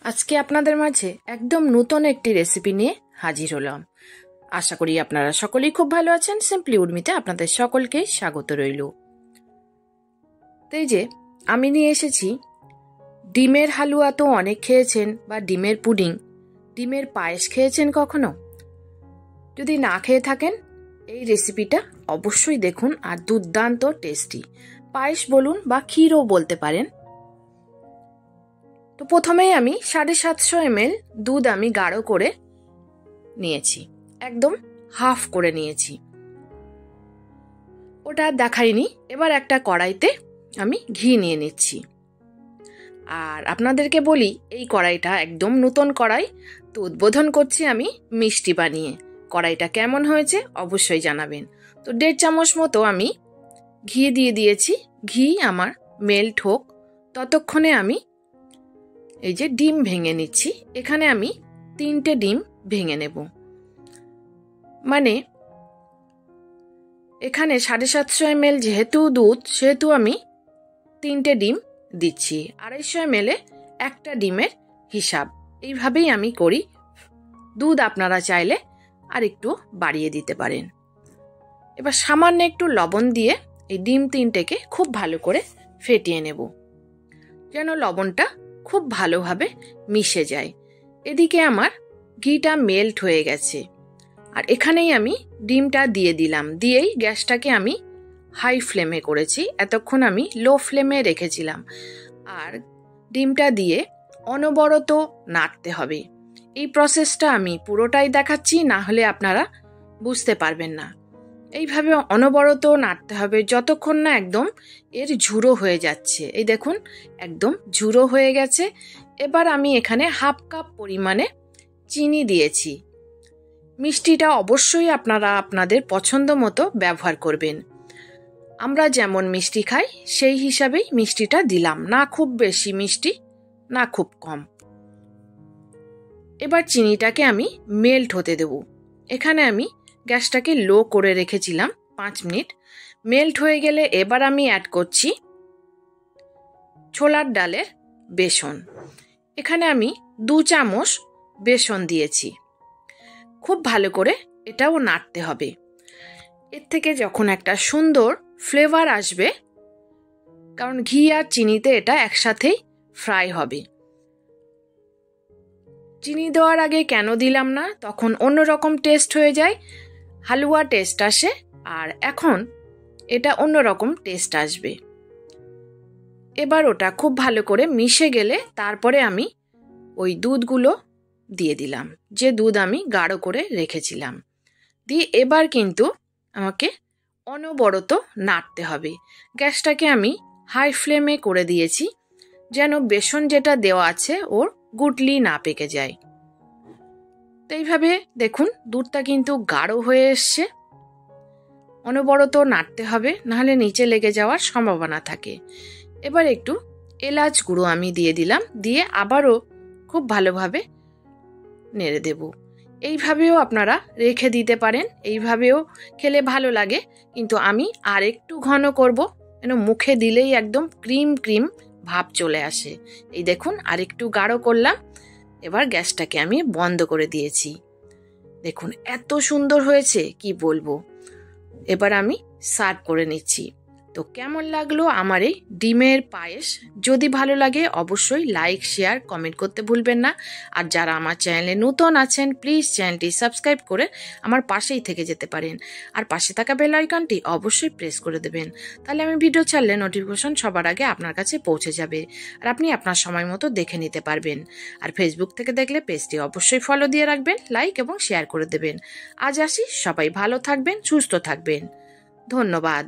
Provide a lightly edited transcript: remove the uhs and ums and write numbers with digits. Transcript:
আজকে আপনাদের মাঝে একদম নতুন একটি রেসিপি নিয়ে হাজির হলাম। আশা করি আপনারা সকলেই খুব ভালো আছেন। সিম্পলি উর্মিতে আপনাদের সকলকে স্বাগত রইল। তো এই যে আমি নিয়ে এসেছি ডিমের হালুয়া। তো অনেক খেয়েছেন, বা ডিমের পুডিং, ডিমের পায়েস খেয়েছেন কখনো? যদি না খেয়ে থাকেন এই রেসিপিটা অবশ্যই দেখুন, আর দুর্দান্ত টেস্টি। পায়েস বলুন বা ক্ষীরও বলতে পারেন। তো প্রথমেই আমি 750 ml দুধ আমি গাঢ় করে নিয়েছি, একদম হাফ করে নিয়েছি, ওটা দেখাইনি। এবার একটা কড়াইতে আমি ঘি নিয়ে নিচ্ছি। আর আপনাদেরকে বলি, এই কড়াইটা একদম নতুন কড়াই, তো উদ্বোধন করছি আমি মিষ্টি বানিয়ে। কড়াইটা কেমন হয়েছে অবশ্যই জানাবেন। তো 1.5 চামচ মতো আমি ঘি দিয়ে দিয়েছি। ঘি আমার মেল্ট হোক ততক্ষণে আমি এই যে ডিম ভেঙে নিচ্ছি। এখানে আমি 3টে ডিম ভেঙে নেব। মানে এখানে 750 ml যেহেতু দুধ, সেহেতু আমি 3টে ডিম দিচ্ছি। 250 ml একটা ডিমের হিসাব। এইভাবেই আমি করি। দুধ আপনারা চাইলে আর একটু বাড়িয়ে দিতে পারেন। এবার সামান্য একটু লবণ দিয়ে এই ডিম 3টেকে খুব ভালো করে ফেটিয়ে নেব, যেন লবণটা খুব ভালোভাবে মিশে যায়। এদিকে আমার ঘিটা মেল্ট হয়ে গেছে, আর এখানেই আমি ডিমটা দিয়ে দিলাম। দিয়েই গ্যাসটাকে আমি হাই ফ্লেমে করেছি, এতক্ষণ আমি লো ফ্লেমে রেখেছিলাম। আর ডিমটা দিয়ে অনবরত নাড়তে হবে। এই প্রসেসটা আমি পুরোটাই দেখাচ্ছি, না হলে আপনারা বুঝতে পারবেন না। এইভাবে অনবরত নাড়তে হবে যতক্ষণ না একদম এর ঝুড়ো হয়ে যাচ্ছে। এই দেখুন একদম ঝুড়ো হয়ে গেছে। এবার আমি এখানে হাফ কাপ পরিমাণে চিনি দিয়েছি। মিষ্টিটা অবশ্যই আপনারা আপনাদের পছন্দ মতো ব্যবহার করবেন। আমরা যেমন মিষ্টি খাই সেই হিসাবেই মিষ্টিটা দিলাম, না খুব বেশি মিষ্টি না খুব কম। এবার চিনিটাকে আমি মেল্ট হতে দেব। এখানে আমি গ্যাসটাকে লো করে রেখেছিলাম 5 মিনিট। মেল্ট হয়ে গেলে এবার আমি অ্যাড করছি ছোলার ডালের বেসন। এখানে আমি 2 চামচ বেসন দিয়েছি। খুব ভালো করে এটাও নাড়তে হবে। এর থেকে যখন একটা সুন্দর ফ্লেভার আসবে, কারণ ঘি আর চিনিতে এটা একসাথেই ফ্রাই হবে। চিনি দেওয়ার আগে কেন দিলাম না, তখন অন্যরকম টেস্ট হয়ে যায়, হালুয়া টেস্ট আসে। আর এখন এটা অন্যরকম টেস্ট আসবে। এবার ওটা খুব ভালো করে মিশে গেলে তারপরে আমি ওই দুধগুলো দিয়ে দিলাম, যে দুধ আমি গাঢ় করে রেখেছিলাম। দিয়ে এবার কিন্তু আমাকে অনবরত নাড়তে হবে। গ্যাসটাকে আমি হাই ফ্লেমে করে দিয়েছি, যেন বেসন যেটা দেওয়া আছে ওর গুটলি না পেকে যায়। তো এইভাবে দেখুন দুধটা কিন্তু গাঢ় হয়ে এসছে। অনবরত নাড়তে হবে, নাহলে নিচে লেগে যাওয়ার সম্ভাবনা থাকে। এবার একটু এলাচ গুঁড়ো আমি দিয়ে দিলাম, দিয়ে আবারও খুব ভালোভাবে নেড়ে দেব। এইভাবেও আপনারা রেখে দিতে পারেন, এইভাবেও খেলে ভালো লাগে। কিন্তু আমি আর একটু ঘন করব, যেন মুখে দিলেই একদম ক্রিম ক্রিম ভাব চলে আসে। এই দেখুন আর একটু গাঢ় করলাম। এবার গ্যাসটাকে আমি বন্ধ করে দিয়েছি। দেখুন এত সুন্দর হয়েছে কি বলবো। এবার আমি সার্ভ করে নিচ্ছি। তো কেমন লাগলো আমার এই ডিমের পায়েস? যদি ভালো লাগে অবশ্যই লাইক, শেয়ার, কমেন্ট করতে ভুলবেন না। আর যারা আমার চ্যানেলে নতুন আছেন প্লিজ চ্যানেলটি সাবস্ক্রাইব করে আমার পাশেই থেকে যেতে পারেন। আর পাশে থাকা বেল আইকনটি অবশ্যই প্রেস করে দেবেন, তাহলে আমি ভিডিও ছাড়লে নোটিফিকেশন সবার আগে আপনার কাছে পৌঁছে যাবে, আর আপনি আপনার সময় মতো দেখে নিতে পারবেন। আর ফেসবুক থেকে দেখলে পেজটি অবশ্যই ফলো দিয়ে রাখবেন, লাইক এবং শেয়ার করে দেবেন। আজ আসি, সবাই ভালো থাকবেন, সুস্থ থাকবেন। ধন্যবাদ।